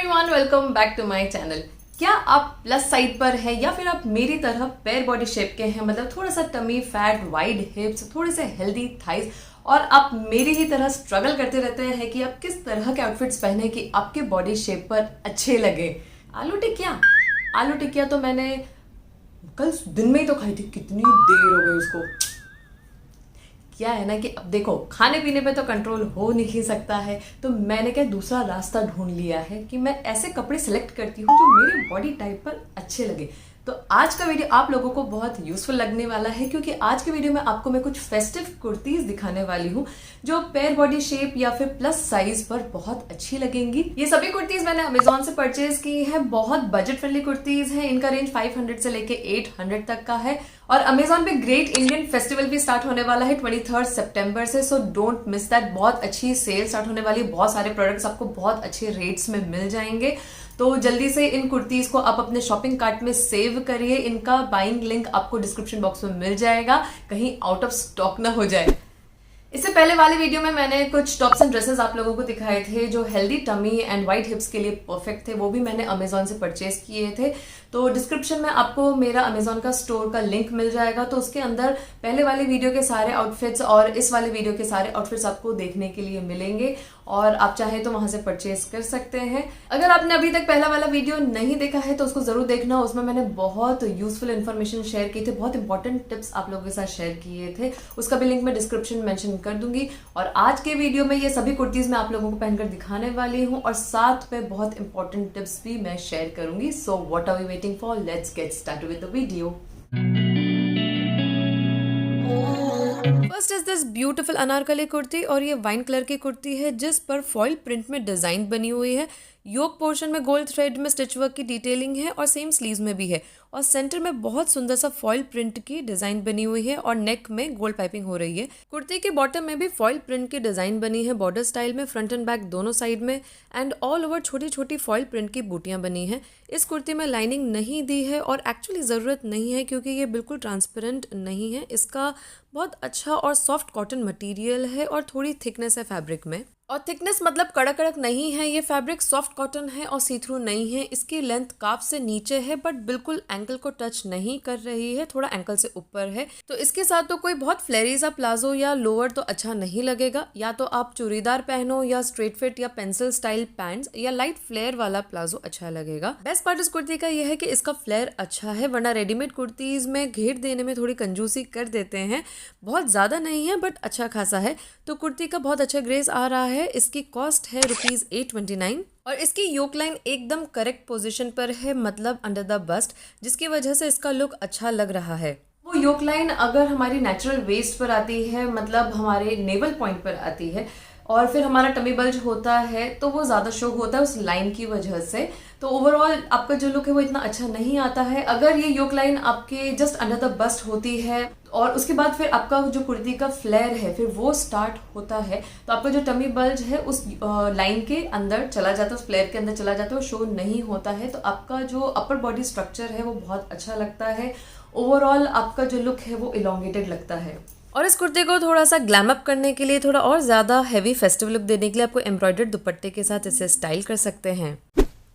Everyone, welcome back to my channel. क्या आप plus side पर हैं या फिर आप मेरी तरह पेयर बॉडी शेप के हैं, मतलब थोड़ा सा टमी फैट, वाइड हिप्स, थोड़े से हेल्दी थाइज, और आप मेरी ही तरह स्ट्रगल करते रहते हैं कि आप किस तरह के आउटफिट्स पहने कि आपके बॉडी शेप पर अच्छे लगे। आलू टिकिया तो मैंने कल दिन में ही तो खाई थी, कितनी देर हो गई उसको। क्या है ना कि अब देखो, खाने पीने पे तो कंट्रोल हो नहीं सकता है, तो मैंने क्या दूसरा रास्ता ढूंढ लिया है कि मैं ऐसे कपड़े सिलेक्ट करती हूँ जो मेरे बॉडी टाइप पर अच्छे लगे। तो आज का वीडियो आप लोगों को बहुत यूजफुल लगने वाला है, क्योंकि आज के वीडियो में आपको मैं कुछ फेस्टिव कुर्तीज दिखाने वाली हूँ जो पेयर बॉडी शेप या फिर प्लस साइज पर बहुत अच्छी लगेंगी। ये सभी कुर्तीज मैंने अमेजोन से परचेज की है। बहुत बजट फ्रेंडली कुर्तीज हैं। इनका रेंज 500 से लेके 800 तक का है। और अमेजोन पे ग्रेट इंडियन फेस्टिवल भी स्टार्ट होने वाला है 23 सितंबर से, सो डोंट मिस दैट। बहुत अच्छी सेल स्टार्ट होने वाली है। बहुत सारे प्रोडक्ट्स आपको बहुत अच्छे रेट्स में मिल जाएंगे, तो जल्दी से इन कुर्तीज को आप अपने शॉपिंग कार्ट में सेव करिए। इनका बाइंग लिंक आपको डिस्क्रिप्शन बॉक्स में मिल जाएगा, कहीं आउट ऑफ स्टॉक ना हो जाए। इससे पहले वाले वीडियो में मैंने कुछ टॉप्स एंड ड्रेसेस आप लोगों को दिखाए थे जो healthy tummy and wide hips के लिए परफेक्ट थे। वो भी मैंने अमेजोन से परचेज किए थे। तो डिस्क्रिप्शन में आपको मेरा अमेजोन का स्टोर का लिंक मिल जाएगा, तो उसके अंदर पहले वाले वीडियो के सारे आउटफिट्स और इस वाले वीडियो के सारे आउटफिट्स आपको देखने के लिए मिलेंगे, और आप चाहे तो वहां से परचेज कर सकते हैं। अगर आपने अभी तक पहला वाला वीडियो नहीं देखा है तो उसको जरूर देखना। उसमें मैंने बहुत यूजफुल इन्फॉर्मेशन शेयर की थी, बहुत इंपॉर्टेंट टिप्स आप लोगों के साथ शेयर किए थे। उसका भी लिंक मैं डिस्क्रिप्शन में मेंशन कर दूंगी। और आज के वीडियो में ये सभी कुर्तीज मैं आप लोगों को पहनकर दिखाने वाली हूँ, और साथ में बहुत इंपॉर्टेंट टिप्स भी मैं शेयर करूंगी। So what are we waiting for, let's get started with the video. First is this beautiful Anarkali kurti, और ये वाइन कलर की कुर्ती है जिस पर फॉइल प्रिंट में डिजाइन बनी हुई है। योक पोर्शन में गोल्ड थ्रेड में स्टिच वर्क की डिटेलिंग है और सेम स्लीव्स में भी है, और सेंटर में बहुत सुंदर सा फॉइल प्रिंट की डिजाइन बनी हुई है और नेक में गोल्ड पाइपिंग हो रही है। कुर्ती के बॉटम में भी फॉइल प्रिंट की डिजाइन बनी है बॉर्डर स्टाइल में, फ्रंट एंड बैक दोनों साइड में, एंड ऑल ओवर छोटी छोटी फॉइल प्रिंट की बूटियां बनी है। इस कुर्ती में लाइनिंग नहीं दी है, और एक्चुअली ज़रूरत नहीं है क्योंकि ये बिल्कुल ट्रांसपेरेंट नहीं है। इसका बहुत अच्छा और सॉफ्ट कॉटन मटेरियल है और थोड़ी थिकनेस है फैब्रिक में, और थिकनेस मतलब कड़क कड़क नहीं है। ये फैब्रिक सॉफ्ट कॉटन है और सी थ्रू नहीं है। इसकी लेंथ काफ से नीचे है बट बिल्कुल एंकल को टच नहीं कर रही है, थोड़ा एंकल से ऊपर है। तो इसके साथ तो कोई बहुत फ्लेरी सा प्लाजो या लोअर तो अच्छा नहीं लगेगा। या तो आप चूड़ीदार पहनो, या स्ट्रेट फिट या पेंसिल स्टाइल पैंट्स, या लाइट फ्लेयर वाला प्लाजो अच्छा लगेगा। बेस्ट पार्ट इस कुर्ती का यह है कि इसका फ्लेयर अच्छा है, वरना रेडीमेड कुर्तीज में घेर देने में थोड़ी कंजूसी कर देते हैं। बहुत ज्यादा नहीं है बट अच्छा खासा है। तो कुर्ती का बहुत अच्छा ग्रेस आ रहा है। इसकी कॉस्ट है ₹829, और इसकी योक लाइन एकदम करेक्ट पोजीशन पर है, मतलब अंडर द बस्ट, जिसकी वजह से इसका लुक अच्छा लग रहा है। वो योक लाइन अगर हमारी नेचुरल वेस्ट पर आती है, मतलब हमारे नेवल पॉइंट पर आती है, और फिर हमारा टमी बल्ज होता है, तो वो ज्यादा शो होता है उस लाइन की वजह से। तो ओवरऑल आपका जो लुक है वो इतना अच्छा नहीं आता है। अगर ये योक लाइन आपके जस्ट अंडर द बस्ट होती है, और उसके बाद फिर आपका जो कुर्ती का फ्लेयर है फिर वो स्टार्ट होता है, तो आपका जो टमी बल्ज है उस लाइन के अंदर चला जाता है, उस फ्लेयर के अंदर चला जाता है, शो नहीं होता है। तो आपका जो अपर बॉडी स्ट्रक्चर है वो बहुत अच्छा लगता है। ओवरऑल आपका जो लुक है वो इलोंगेटेड लगता है। और इस कुर्ते को थोड़ा सा ग्लैम अप करने के लिए, थोड़ा और ज्यादा हैवी फेस्टिव लुक देने के लिए आपको एम्ब्रॉयडर्ड दुपट्टे के साथ इसे स्टाइल कर सकते हैं।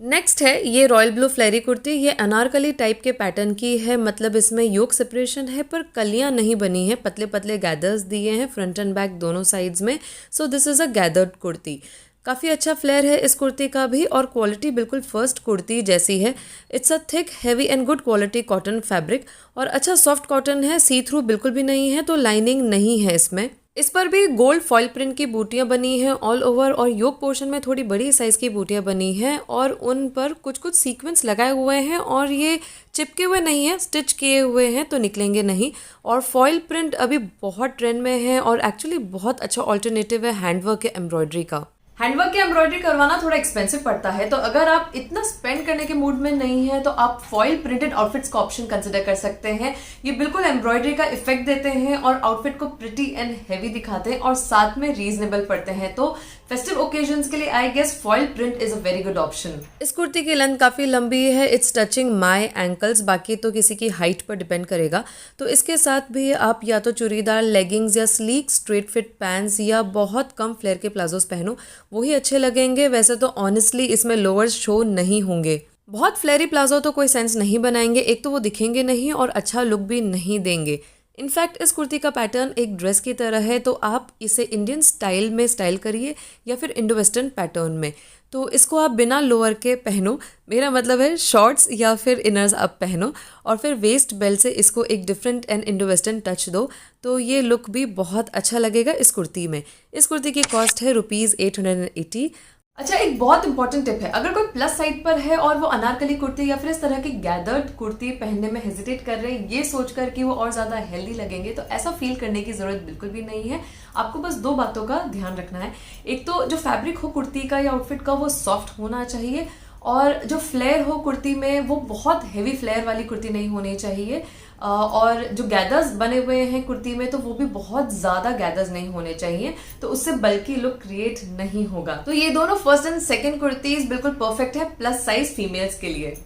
नेक्स्ट है ये रॉयल ब्लू फ्लेरी कुर्ती। ये अनारकली टाइप के पैटर्न की है, मतलब इसमें योक सेपरेशन है पर कलियां नहीं बनी है, पतले पतले गैदर्स दिए हैं फ्रंट एंड बैक दोनों साइड्स में। So this is a gathered kurti. काफ़ी अच्छा फ्लेयर है इस कुर्ती का भी, और क्वालिटी बिल्कुल फर्स्ट कुर्ती जैसी है। It's a thick heavy and good quality cotton fabric, और अच्छा सॉफ्ट कॉटन है, सी थ्रू बिल्कुल भी नहीं है, तो लाइनिंग नहीं है इसमें। इस पर भी गोल्ड फॉइल प्रिंट की बूटियां बनी हैं ऑल ओवर, और योक पोर्शन में थोड़ी बड़ी साइज की बूटियां बनी हैं, और उन पर कुछ कुछ सीक्वेंस लगाए हुए हैं, और ये चिपके हुए नहीं है, स्टिच किए हुए हैं तो निकलेंगे नहीं। और फॉइल प्रिंट अभी बहुत ट्रेंड में है, और एक्चुअली बहुत अच्छा ऑल्टरनेटिव है हैंडवर्क के एम्ब्रॉयडरी का। हैंडवर्क की एम्ब्रॉयडरी करवाना थोड़ा एक्सपेंसिव पड़ता है, तो अगर आप इतना स्पेंड करने के मूड में नहीं है तो आप फॉइल प्रिंटेड आउटफिट्स का ऑप्शन कंसिडर कर सकते हैं। ये बिल्कुल एम्ब्रॉयडरी का इफेक्ट देते हैं और आउटफिट को प्रिटी एंड हैवी दिखाते हैं, और साथ में रीजनेबल पड़ते हैं। तो फेस्टिव ओकेजन्स के लिए I guess foil print is a very good option. इस कुर्ती की लेंथ काफी लंबी है, इट्स टचिंग माई एंकल्स, बाकी तो किसी की हाइट पर डिपेंड करेगा। तो इसके साथ भी आप या तो चूड़ीदार, लेगिंग्स या स्लीक स्ट्रेट फिट पैंट्स, या बहुत कम फ्लेयर के प्लाजोस पहनो, वही अच्छे लगेंगे। वैसे तो ऑनेस्टली इसमें लोअर्स शो नहीं होंगे। बहुत फ्लेरी प्लाजो तो कोई सेंस नहीं बनाएंगे, एक तो वो दिखेंगे नहीं और अच्छा लुक भी नहीं देंगे। इनफैक्ट इस कुर्ती का पैटर्न एक ड्रेस की तरह है, तो आप इसे इंडियन स्टाइल में स्टाइल करिए या फिर इंडो वेस्टर्न पैटर्न में। तो इसको आप बिना लोअर के पहनो, मेरा मतलब है शॉर्ट्स या फिर इनर्स आप पहनो, और फिर वेस्ट बेल्ट से इसको एक different and Indo western touch दो, तो ये लुक भी बहुत अच्छा लगेगा इस कुर्ती में। इस कुर्ती की कॉस्ट है ₹880। अच्छा, एक बहुत इंपॉर्टेंट टिप है, अगर कोई प्लस साइड पर है और वो अनारकली कुर्ती या फिर इस तरह की गैदर्ड कुर्ती पहनने में हेजिटेट कर रहे हैं ये सोचकर कि वो और ज़्यादा हेल्दी लगेंगे, तो ऐसा फील करने की ज़रूरत बिल्कुल भी नहीं है। आपको बस 2 बातों का ध्यान रखना है। एक तो जो फैब्रिक हो कुर्ती का या आउटफिट का वो सॉफ्ट होना चाहिए, और जो फ्लेयर हो कुर्ती में वो बहुत हेवी फ्लेयर वाली कुर्ती नहीं होनी चाहिए, और जो गैदर्स बने हुए हैं कुर्ती में तो वो भी बहुत ज़्यादा गैदर्स नहीं होने चाहिए, तो उससे बल्कि लुक क्रिएट नहीं होगा। तो ये दोनों फर्स्ट एंड सेकंड कुर्तीज बिल्कुल परफेक्ट है प्लस साइज फीमेल्स के लिए।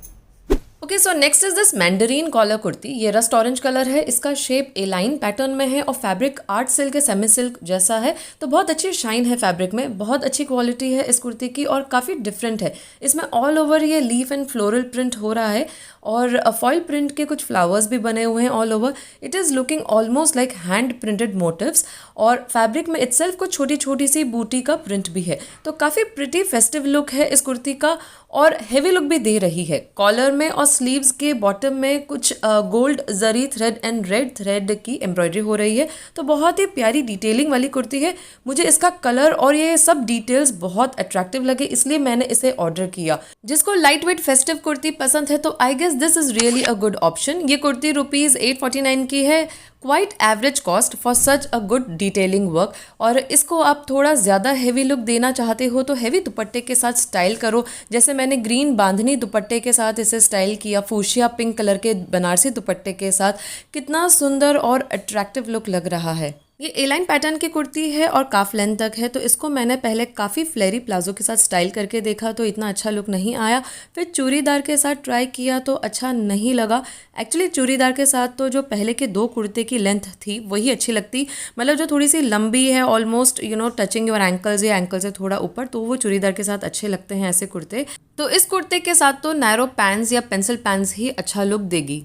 Okay, so next is this mandarin collar kurti. ये रस्ट ऑरेंज कलर है, इसका शेप ए लाइन पैटर्न में है और fabric art silk semi silk जैसा है, तो बहुत अच्छी शाइन है फैब्रिक में, बहुत अच्छी क्वालिटी है इस कुर्ती की और काफ़ी डिफरेंट है। इसमें ऑल ओवर ये लीफ एंड फ्लोरल प्रिंट हो रहा है और फॉइल प्रिंट के कुछ फ्लावर्स भी बने हुए हैं all over. It is looking almost like hand printed motifs, और फैब्रिक में इटसेल्फ कुछ छोटी छोटी सी बूटी का प्रिंट भी है, तो काफ़ी प्रिटी फेस्टिव लुक है इस कुर्ती का और हेवी लुक भी दे रही है। कॉलर में और स्लीव्स के बॉटम में कुछ gold zari thread and red thread की एम्ब्रॉयडरी हो रही है, तो बहुत ही प्यारी डिटेलिंग वाली कुर्ती है। मुझे इसका कलर और ये सब डिटेल्स बहुत अट्रैक्टिव लगे, इसलिए मैंने इसे ऑर्डर किया। जिसको लाइट वेट फेस्टिव कुर्ती पसंद है तो I guess this is really a good option. ये कुर्ती ₹849 की है, quite average cost for such a good detailing work. और इसको आप थोड़ा ज़्यादा हेवी लुक देना चाहते हो तो हेवी दुपट्टे के साथ स्टाइल करो, जैसे मैंने ग्रीन बांधनी दुपट्टे के साथ इसे स्टाइल किया, फूशिया पिंक कलर के बनारसी दुपट्टे के साथ। कितना सुंदर और अट्रैक्टिव लुक लग रहा है। ये ए लाइन पैटर्न की कुर्ती है और काफ लेंथ तक है, तो इसको मैंने पहले काफ़ी फ्लेरी प्लाजो के साथ स्टाइल करके देखा तो इतना अच्छा लुक नहीं आया। फिर चूड़ीदार के साथ ट्राई किया तो अच्छा नहीं लगा। एक्चुअली चूड़ीदार के साथ तो जो पहले के 2 कुर्ते की लेंथ थी वही अच्छी लगती, मतलब जो थोड़ी सी लंबी है ऑलमोस्ट टचिंग योर एंकल्स या एंकल से थोड़ा ऊपर, तो वो चूड़ीदार के साथ अच्छे लगते हैं ऐसे कुर्ते। तो इस कुर्ते के साथ तो नैरो पैंट्स या पेंसिल पैंट्स ही अच्छा लुक देगी।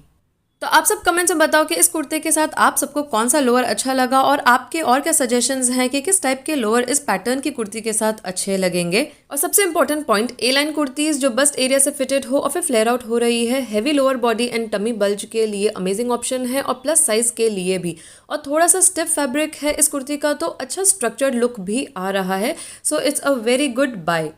तो आप सब कमेंट्स में बताओ कि इस कुर्ते के साथ आप सबको कौन सा लोअर अच्छा लगा और आपके और क्या सजेशंस हैं कि किस टाइप के लोअर इस पैटर्न की कुर्ती के साथ अच्छे लगेंगे। और सबसे इंपॉर्टेंट पॉइंट, ए लाइन कुर्तीज जो बस्ट एरिया से फिटेड हो और फिर फ्लेयर आउट हो रही है, heavy lower body and tummy bulge के लिए अमेजिंग ऑप्शन है और प्लस साइज के लिए भी। और थोड़ा सा स्टिफ फैब्रिक है इस कुर्ती का तो अच्छा स्ट्रक्चर्ड लुक भी आ रहा है, so it's a very good buy.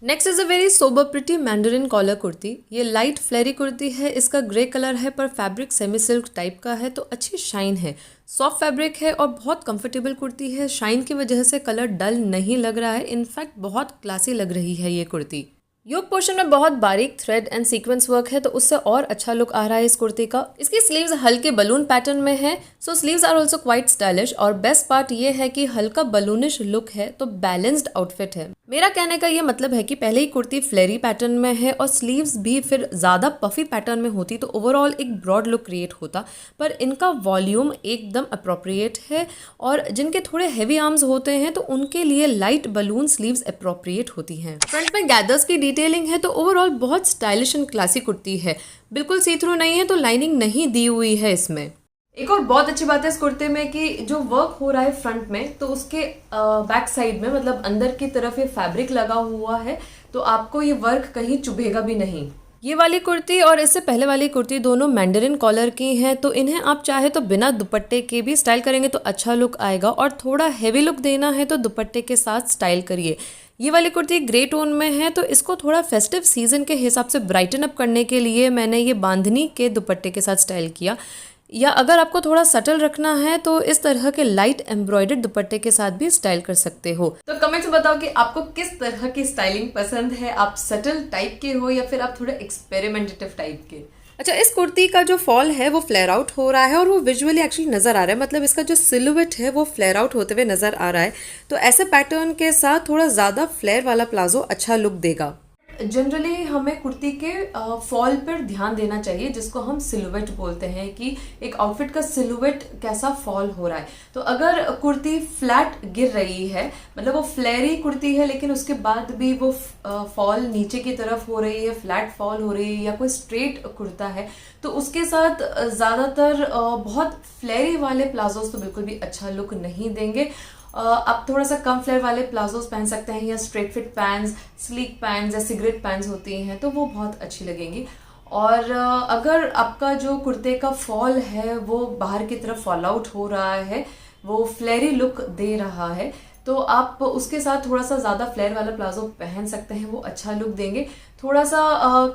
Next is a very sober pretty mandarin collar kurti. ये लाइट फ्लेरी कुर्ती है, इसका ग्रे कलर है पर फैब्रिक सेमी सिल्क टाइप का है, तो अच्छी शाइन है, सॉफ्ट फैब्रिक है और बहुत कंफर्टेबल कुर्ती है। शाइन की वजह से कलर डल नहीं लग रहा है, इनफैक्ट बहुत क्लासी लग रही है ये कुर्ती। योक पोर्शन में बहुत बारीक थ्रेड एंड सीक्वेंस वर्क है, तो उससे और अच्छा लुक आ रहा है इस कुर्ती का। इसकी स्लीव्स हल्के बलून पैटर्न में है, so sleeves are also quite stylish. और बेस्ट पार्ट ये है कि हल्का बलूनिश लुक है तो बैलेंस्ड आउटफिट है। मेरा कहने का ये मतलब है कि पहले ही कुर्ती फ्लेरी पैटर्न में है और स्लीव्स भी फिर ज़्यादा पफी पैटर्न में होती तो ओवरऑल एक ब्रॉड लुक क्रिएट होता, पर इनका वॉल्यूम एकदम अप्रोप्रिएट है। और जिनके थोड़े हैवी आर्म्स होते हैं तो उनके लिए लाइट बलून स्लीव्स अप्रोप्रिएट होती हैं। फ्रंट में गैदर्स की डिटेलिंग है, तो ओवरऑल बहुत स्टाइलिश एंड क्लासी कुर्ती है। बिल्कुल सी थ्रू नहीं है, तो लाइनिंग नहीं दी हुई है इसमें। एक और बहुत अच्छी बात है इस कुर्ते में कि जो वर्क हो रहा है फ्रंट में, तो उसके बैक साइड में मतलब अंदर की तरफ ये फैब्रिक लगा हुआ है, तो आपको ये वर्क कहीं चुभेगा भी नहीं। ये वाली कुर्ती और इससे पहले वाली कुर्ती दोनों मैंडरिन कॉलर की हैं, तो इन्हें आप चाहे तो बिना दुपट्टे के भी स्टाइल करेंगे तो अच्छा लुक आएगा, और थोड़ा हेवी लुक देना है तो दुपट्टे के साथ स्टाइल करिए। ये वाली कुर्ती ग्रे टोन में है, तो इसको थोड़ा फेस्टिव सीजन के हिसाब से ब्राइटन अप करने के लिए मैंने ये बांधनी के दुपट्टे के साथ स्टाइल किया। या अगर आपको थोड़ा सटल रखना है तो इस तरह के लाइट एम्ब्रॉयडर्ड दुपट्टे के साथ भी स्टाइल कर सकते हो। तो कमेंट्स में बताओ कि आपको किस तरह की स्टाइलिंग पसंद है, आप सटल टाइप के हो या फिर आप थोड़े एक्सपेरिमेंटेटिव टाइप के। अच्छा, इस कुर्ती का जो फॉल है वो फ्लेयर आउट हो रहा है और वो विजुअली एक्चुअली नज़र आ रहा है, मतलब इसका जो सिलुएट है वो फ्लेयर आउट होते हुए नज़र आ रहा है। तो ऐसे पैटर्न के साथ थोड़ा ज़्यादा फ्लेयर वाला प्लाजो अच्छा लुक देगा। जनरली हमें कुर्ती के फॉल पर ध्यान देना चाहिए, जिसको हम सिलुएट बोलते हैं कि एक आउटफिट का सिलुएट कैसा फॉल हो रहा है। तो अगर कुर्ती फ्लैट गिर रही है, मतलब वो फ्लेयरी कुर्ती है लेकिन उसके बाद भी वो फॉल नीचे की तरफ हो रही है, फ्लैट फॉल हो रही है, या कोई स्ट्रेट कुर्ता है, तो उसके साथ ज़्यादातर बहुत फ्लेयरी वाले प्लाजोस तो बिल्कुल भी अच्छा लुक नहीं देंगे। आप थोड़ा सा कम फ्लेयर वाले प्लाजोस पहन सकते हैं, या straight fit pants, sleek pants या सिगरेट पैंट्स होती हैं, तो वो बहुत अच्छी लगेंगी। और अगर आपका जो कुर्ते का फॉल है वो बाहर की तरफ फॉल आउट हो रहा है, वो फ्लेयरी लुक दे रहा है, तो आप उसके साथ थोड़ा सा ज़्यादा फ्लेयर वाला प्लाजो पहन सकते हैं, वो अच्छा लुक देंगे। थोड़ा सा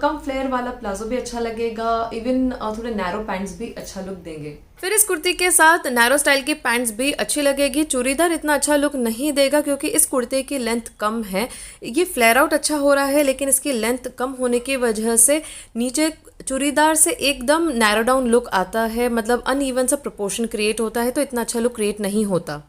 कम फ्लेयर वाला प्लाजो भी अच्छा लगेगा, इवन थोड़े नैरो पैंट्स भी अच्छा लुक देंगे। फिर इस कुर्ती के साथ नैरो स्टाइल की पैंट्स भी अच्छी लगेगी। चूड़ीदार इतना अच्छा लुक नहीं देगा क्योंकि इस कुर्ते की लेंथ कम है। ये फ्लेयर आउट अच्छा हो रहा है लेकिन इसकी लेंथ कम होने की वजह से नीचे चूड़ीदार से एकदम नैरो डाउन लुक आता है, मतलब अनइवन सा प्रोपोर्शन क्रिएट होता है, तो इतना अच्छा लुक क्रिएट नहीं होता।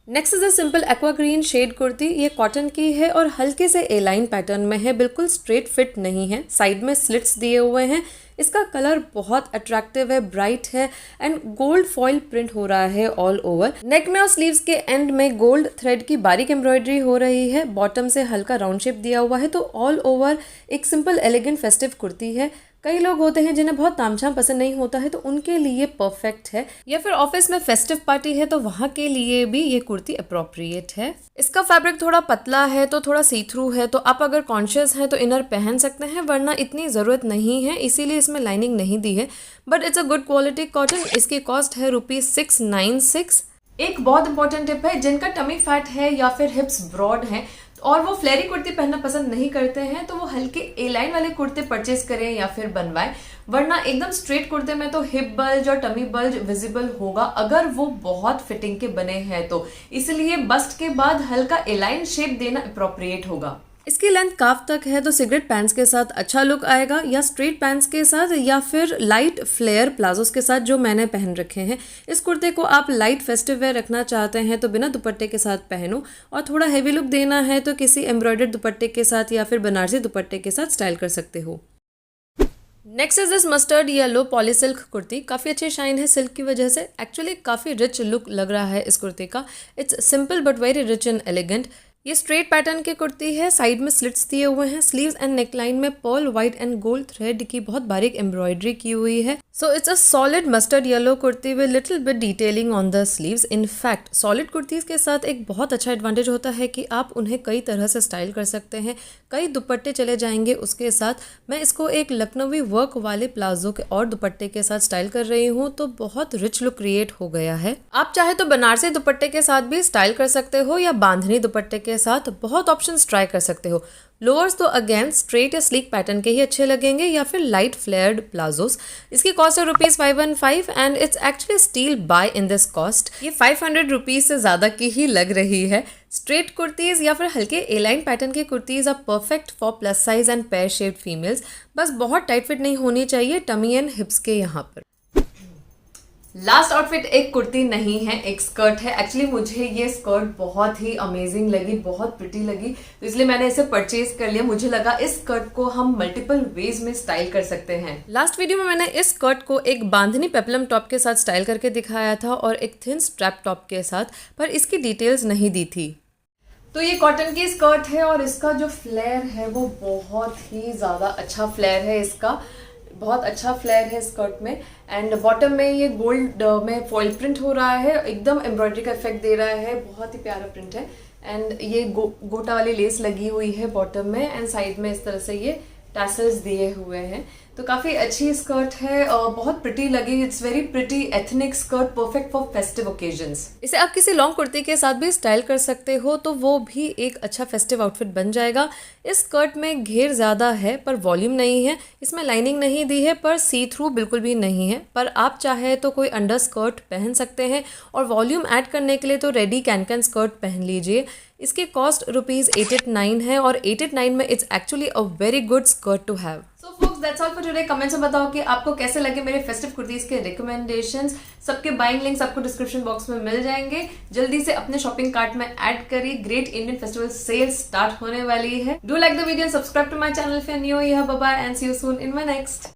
Next is a simple aqua green shade kurti. ये कॉटन की है और हल्के से ए लाइन पैटर्न में है, बिल्कुल स्ट्रेट फिट नहीं है, साइड में स्लिट्स दिए हुए हैं। इसका कलर बहुत अट्रैक्टिव है, ब्राइट है एंड गोल्ड फॉइल प्रिंट हो रहा है ऑल ओवर। नेक में और स्लीव्स के एंड में गोल्ड थ्रेड की बारीक एम्ब्रॉयडरी हो रही है, बॉटम से हल्का राउंड शेप दिया हुआ है, तो ऑल ओवर एक सिंपल एलिगेंट फेस्टिव कुर्ती है। कई लोग होते हैं जिन्हें बहुत तामझाम पसंद नहीं होता है, तो उनके लिए परफेक्ट है, या फिर ऑफिस में फेस्टिव पार्टी है तो वहाँ के लिए भी ये कुर्ती अप्रोप्रिएट है। इसका फैब्रिक थोड़ा पतला है तो थोड़ा सी थ्रू है, तो आप अगर कॉन्शियस हैं तो इनर पहन सकते हैं, वरना इतनी ज़रूरत नहीं है, इसीलिए इसमें लाइनिंग नहीं दी है। But it's a good quality cotton. इसकी कॉस्ट है ₹696। एक बहुत इंपॉर्टेंट टिप है, जिनका टमी फैट है या फिर हिप्स ब्रॉड हैं और वो फ्लेरी कुर्ती पहनना पसंद नहीं करते हैं, तो वो हल्के ए लाइन वाले कुर्ते परचेज करें या फिर बनवाएं, वरना एकदम स्ट्रेट कुर्ते में तो हिप बल्ज और टमी बल्ज विजिबल होगा अगर वो बहुत फिटिंग के बने हैं तो, इसलिए बस्ट के बाद हल्का ए लाइन शेप देना अप्रोप्रिएट होगा। इसकी लेंथ काफ तक है, तो सिगरेट पैंट्स के साथ अच्छा लुक आएगा, या स्ट्रेट पैंट्स के साथ, या फिर लाइट फ्लेयर प्लाजोस के साथ जो मैंने पहन रखे हैं। इस कुर्ते को आप लाइट फेस्टिव वेयर रखना चाहते हैं तो बिना दुपट्टे के साथ पहनो, और थोड़ा हेवी लुक देना है तो किसी एम्ब्रॉयडर्ड दुपट्टे के साथ या फिर बनारसी दुपट्टे के साथ स्टाइल कर सकते हो। Next is this mustard yellow poly silk kurti. काफ़ी अच्छी शाइन है सिल्क की वजह से, एक्चुअली काफ़ी रिच लुक लग रहा है इस कुर्ती का। It's simple but very rich and elegant. ये स्ट्रेट पैटर्न की कुर्ती है, साइड में स्लिट्स दिए हुए हैं, स्लीव्स एंड नेकलाइन में pearl white and gold thread की बहुत बारीक एम्ब्रॉयडरी की हुई है। So it's a solid mustard yellow kurti with little bit detailing on the sleeves. In fact solid kurtis के साथ एक बहुत अच्छा एडवांटेज होता है कि आप उन्हें कई तरह से स्टाइल कर सकते हैं, कई दुपट्टे चले जाएंगे उसके साथ। मैं इसको एक लखनवी वर्क वाले प्लाजो के और दुपट्टे के साथ स्टाइल कर रही हूँ, तो बहुत रिच लुक क्रिएट हो गया है। आप चाहे तो बनारसी दुपट्टे के साथ भी स्टाइल कर सकते हो, या बांधनी दुपट्टे के साथ, बहुत ऑप्शंस ट्राई कर सकते हो। लोअर्स तो अगेन स्ट्रेट या स्लीक पैटर्न के ही अच्छे लगेंगे, या फिर लाइट फ्लेयर्ड प्लाजोस। इसकी कॉस्ट है ₹515 and it's actually steal buy in this cost. ये 500 रुपीज से ज़्यादा की ही लग रही है। स्ट्रेट कुर्तीज या फिर हल्के ए लाइन पैटर्न की kurtis are perfect for plus size and pear shaped females, बस बहुत टाइट फिट नहीं होनी चाहिए टमी एंड हिप्स के यहाँ पर। लास्ट आउटफिट एक कुर्ती नहीं है, एक स्कर्ट है। एक्चुअली मुझे ये स्कर्ट बहुत ही अमेजिंग लगी, बहुत प्रिटी लगी, तो इसलिए मैंने इसे परचेज कर लिया। मुझे लगा इस स्कर्ट को हम मल्टीपल वेज में स्टाइल कर सकते हैं। लास्ट वीडियो में मैंने इस स्कर्ट को एक बांधनी पेपलम टॉप के साथ स्टाइल करके दिखाया था और एक थिन स्ट्रैप टॉप के साथ, पर इसकी डिटेल्स नहीं दी थी। तो ये कॉटन की स्कर्ट है और इसका जो फ्लेयर है वो बहुत ही ज़्यादा अच्छा फ्लेयर है, इसका बहुत अच्छा फ्लेयर है स्कर्ट में। एंड बॉटम में ये गोल्ड में फॉइल प्रिंट हो रहा है, एकदम एम्ब्रॉयडरी का इफेक्ट दे रहा है, बहुत ही प्यारा प्रिंट है। एंड ये गोटा वाली लेस लगी हुई है बॉटम में, एंड साइड में इस तरह से ये टैसल्स दिए हुए हैं, तो काफ़ी अच्छी स्कर्ट है और बहुत प्रिटी लगी। It's very pretty ethnic skirt, perfect for festive occasions. इसे आप किसी लॉन्ग कुर्ती के साथ भी स्टाइल कर सकते हो, तो वो भी एक अच्छा फेस्टिव आउटफिट बन जाएगा। इस स्कर्ट में घेर ज़्यादा है पर वॉल्यूम नहीं है, इसमें लाइनिंग नहीं दी है पर सी थ्रू बिल्कुल भी नहीं है, पर आप चाहे तो कोई अंडर स्कर्ट पहन सकते हैं, और वॉल्यूम ऐड करने के लिए तो रेडी कैन स्कर्ट पहन लीजिए। इसकी कॉस्ट ₹889 है और 889 में it's actually a very good skirt to have. So folks, that's all for today. Comments में बताओ कि आपको कैसे लगे मेरे फेस्टिव कुर्तीज के रिकमेंडेशंस। सबके बाइंग लिंक्स आपको डिस्क्रिप्शन बॉक्स में मिल जाएंगे। जल्दी से अपने शॉपिंग कार्ट में ऐड करिए। Great Indian Festival sale start होने वाली है। Do like the video, subscribe to my channel if you are new. Bye bye and see you soon in my next